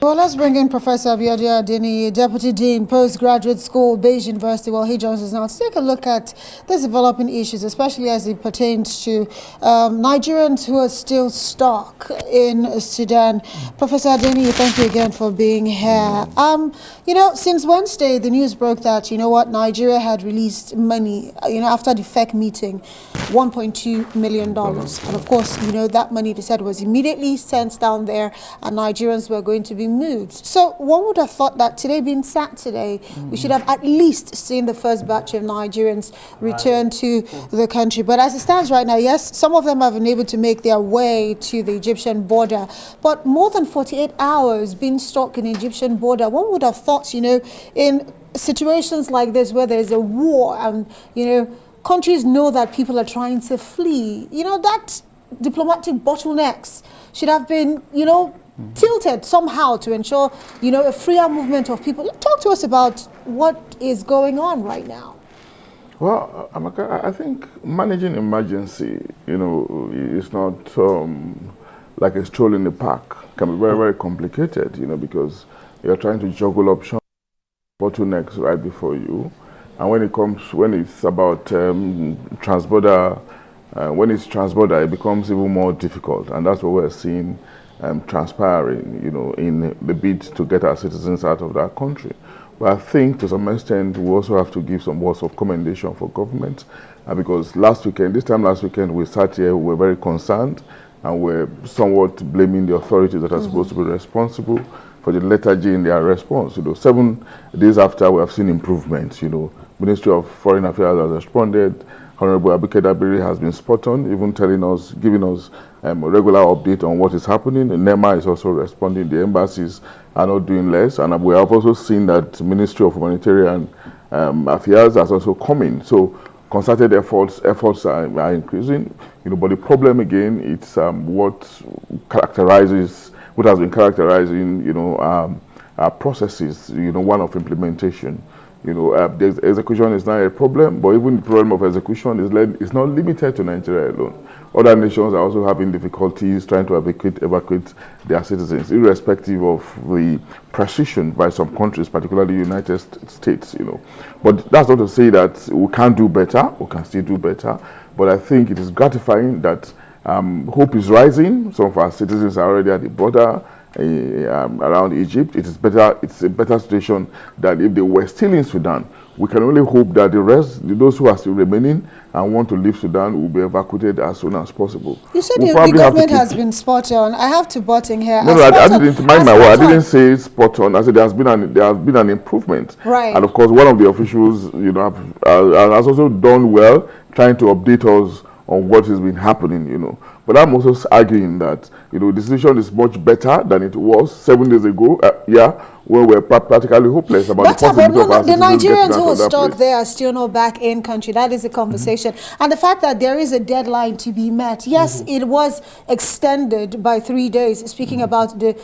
Well, let's bring in Professor Adeniyi, Deputy Dean, Postgraduate School, Beige University. Well, he joins us now to take a look at these developing issues, especially as it pertains to Nigerians who are still stuck in Sudan. Professor Adeniyi, thank you again for being here. Since Wednesday, the news broke that, Nigeria had released money, after the FEC meeting, $1.2 million. And of course, that money, they said, was immediately sent down there, and Nigerians were going to be moved. So one would have thought that today being Saturday, we should have at least seen the first batch of Nigerians return to the country. But as it stands right now, yes, some of them have been able to make their way to the Egyptian border. But more than 48 hours being stuck in the Egyptian border, one would have thought, in situations like this where there's a war and, countries know that people are trying to flee, that diplomatic bottlenecks should have been, tilted somehow to ensure, a freer movement of people. Talk to us about what is going on right now. Well, Amaka, I think managing emergency, is not like a stroll in the park. It can be very, very complicated, because you're trying to juggle options, bottlenecks right before you. And when it's about transborder, it becomes even more difficult. And that's what we're seeing transpiring, in the bid to get our citizens out of that country. But I think to some extent we also have to give some words of commendation for government, because this time last weekend we sat here, we were very concerned and we're somewhat blaming the authorities that are supposed to be responsible for the lethargy in their response. 7 days after, we have seen improvements. Ministry of Foreign Affairs has responded. Honorable Abiodun has been spot on, even giving us a regular update on what is happening. The NEMA is also responding. The embassies are not doing less. And we have also seen that Ministry of Humanitarian Affairs has also come in. So concerted efforts are increasing. But the problem again, it's what has been characterizing, our processes, one of implementation. The execution is not a problem, but even the problem of execution is not limited to Nigeria alone. Other nations are also having difficulties trying to evacuate their citizens, irrespective of the precision by some countries, particularly the United States. But that's not to say that we can't do better. We can still do better. But I think it is gratifying that hope is rising. Some of our citizens are already at the border. Around Egypt, it's a better situation than if they were still in Sudan. We can only hope that those who are still remaining and want to leave Sudan, will be evacuated as soon as possible. You said the government has been spot on. I have to butt in here. No, I didn't mind my word. I didn't say spot on. I said there has been an improvement. Right. And of course, one of the officials, has also done well trying to update us on what has been happening, But I'm also arguing that, the situation is much better than it was 7 days ago, when we were practically hopeless about the possibility of our the Nigerians who are stuck place. there are still not back in country. That is a conversation. And the fact that there is a deadline to be met. Yes, it was extended by 3 days, speaking about the,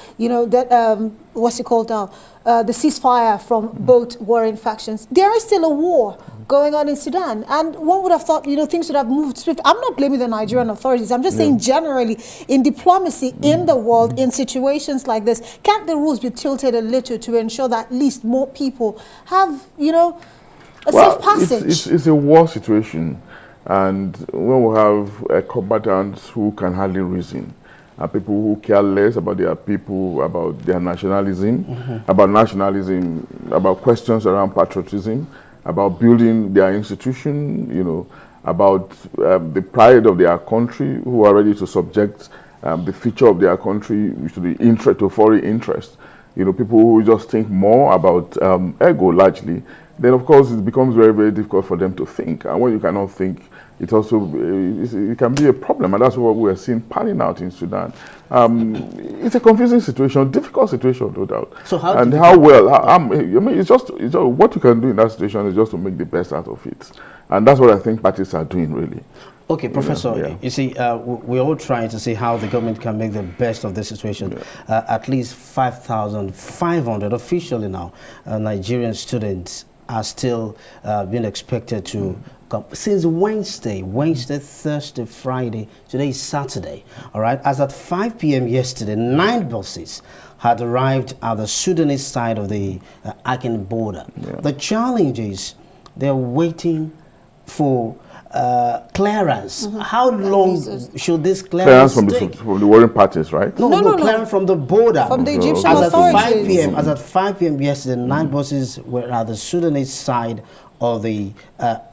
what's it called now? The ceasefire from both warring factions. There is still a war going on in Sudan, and one would have thought things would have moved swift. I'm not blaming the Nigerian authorities. I'm just saying generally in diplomacy in the world, in situations like this, can't the rules be tilted a little to ensure that at least more people have a safe passage? It's a war situation, and when we have combatants who can hardly reason, people who care less about their people, about their nationalism, about questions around patriotism, about building their institution, about the pride of their country, who are ready to subject the future of their country to foreign interest. People who just think more about ego largely, then of course it becomes very, very difficult for them to think. And when you cannot think, it can be a problem, and that's what we are seeing panning out in Sudan. It's a confusing situation, difficult situation, no doubt. So it's just what you can do in that situation is just to make the best out of it, and that's what I think parties are doing really. Okay, Professor, you see, we're all trying to see how the government can make the best of this situation. At least 5,500 officially now Nigerian students are still being expected to come since Wednesday, Thursday, Friday. Today is Saturday. All right. As at 5 p.m. yesterday, 9 buses had arrived at the Sudanese side of the Akin border. Yeah. The challenge is they're waiting for clearance. How long should this clearance take? From the warring parties, right? No, clearance from the border. From the Egyptian authorities. As at 5 p.m. yesterday, 9 buses were at the Sudanese side of the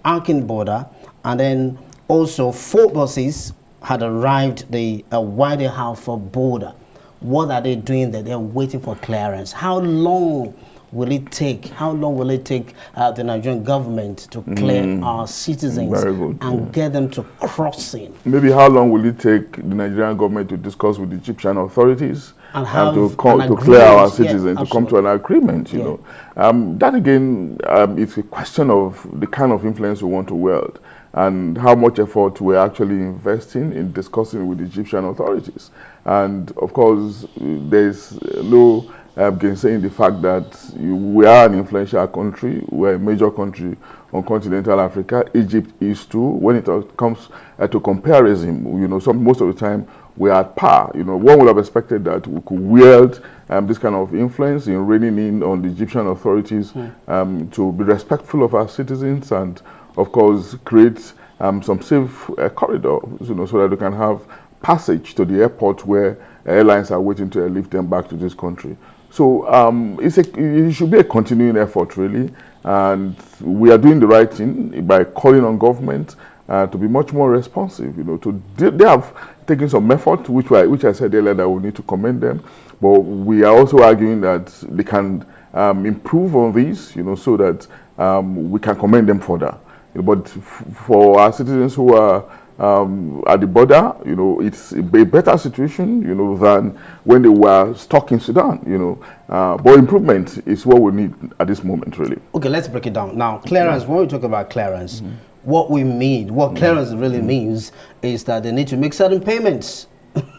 Akin border, and then also 4 buses had arrived the Wadi Halfa border. What are they doing there? They're waiting for clearance. How long will it take? How long will it take the Nigerian government to clear our citizens and get them to cross in? Maybe how long will it take the Nigerian government to discuss with the Egyptian authorities and to clear our citizens, to come to an agreement? You know, that again, it's a question of the kind of influence we want to wield and how much effort we're actually investing in discussing with the Egyptian authorities. And of course, there's no saying the fact that we are an influential country, we're a major country on continental Africa. Egypt is too. When it comes to comparison, you know, most of the time we are at par. You know, one would have expected that we could wield this kind of influence in reining in on the Egyptian authorities to be respectful of our citizens and, of course, create some safe corridors, you know, so that we can have passage to the airport where airlines are waiting to lift them back to this country. So it should be a continuing effort, really, and we are doing the right thing by calling on government to be much more responsive. You know, they have taken some effort, which I said earlier that we need to commend them, but we are also arguing that they can improve on this, you know, so that we can commend them further. But for our citizens who are at the border, you know, it's a better situation, you know, than when they were stuck in Sudan, you know. But improvement is what we need at this moment, really. Okay, let's break it down. Now, clearance, when we talk about clearance, what we mean, what clearance really means is that they need to make certain payments,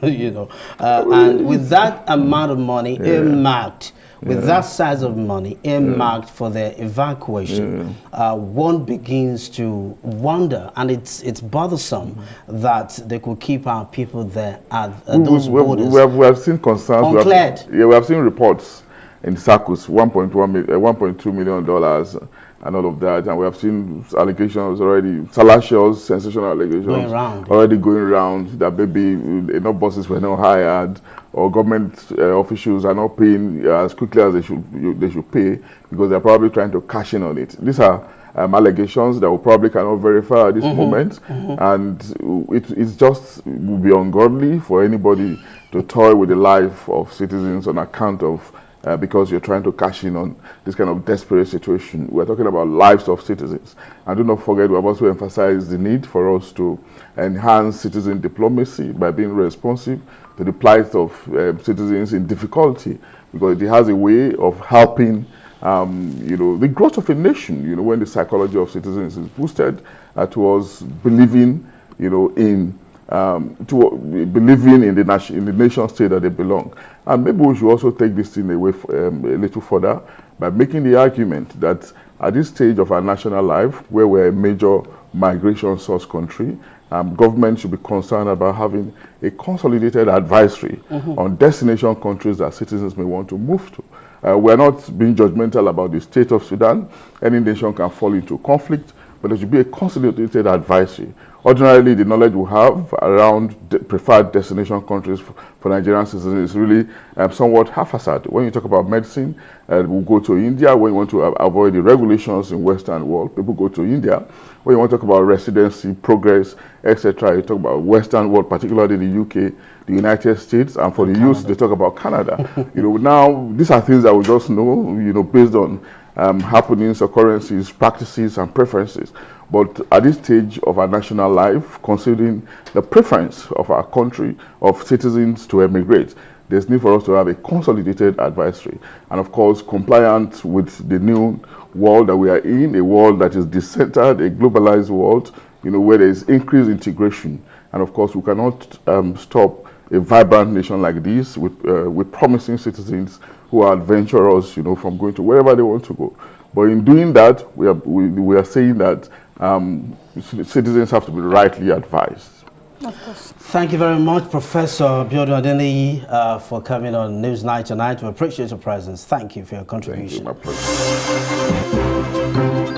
you know. And with that amount of money earmarked, with that size of money earmarked for their evacuation, one begins to wonder, and it's bothersome that they could keep our people there at those borders. We have seen concerns. Uncleared. We have seen reports in circles, $1.2 million and all of that, and we have seen allegations already, salacious, sensational allegations already going around that maybe enough buses were not hired, or government officials are not paying as quickly as they should pay because they're probably trying to cash in on it. These are allegations that we probably cannot verify at this moment, and it's just would be ungodly for anybody to toy with the life of citizens on account of because you're trying to cash in on this kind of desperate situation. We're talking about lives of citizens. And do not forget, we have also emphasized the need for us to enhance citizen diplomacy by being responsive to the plight of citizens in difficulty, because it has a way of helping you know, the growth of a nation, you know, when the psychology of citizens is boosted towards believing, you know, in believing in the nation state that they belong. And maybe we should also take this thing away a little further by making the argument that at this stage of our national life, where we're a major migration source country, government should be concerned about having a consolidated advisory on destination countries that citizens may want to move to. We're not being judgmental about the state of Sudan. Any nation can fall into conflict, but there should be a consolidated advisory. Ordinarily, the knowledge we have around preferred destination countries for Nigerian citizens is really somewhat haphazard. When you talk about medicine, we'll go to India. When you want to avoid the regulations in Western world, people go to India. When you want to talk about residency, progress, etc., you talk about Western world, particularly the UK, the United States, and for the youth, they talk about Canada. You know, now these are things that we just know, you know, based on happenings, occurrences, practices, and preferences. But at this stage of our national life, considering the preference of our country, of citizens to emigrate, there's need for us to have a consolidated advisory. And of course, compliant with the new world that we are in, a world that is decentered, a globalized world, you know, where there is increased integration. And of course, we cannot stop a vibrant nation like this with promising citizens who are adventurous, you know, from going to wherever they want to go. But in doing that, we are saying that citizens have to be rightly advised. Of course. Thank you very much, Professor Abiodun Adeniyi, for coming on Newsnight tonight. We appreciate your presence. Thank you for your contribution. Thank you, my pleasure.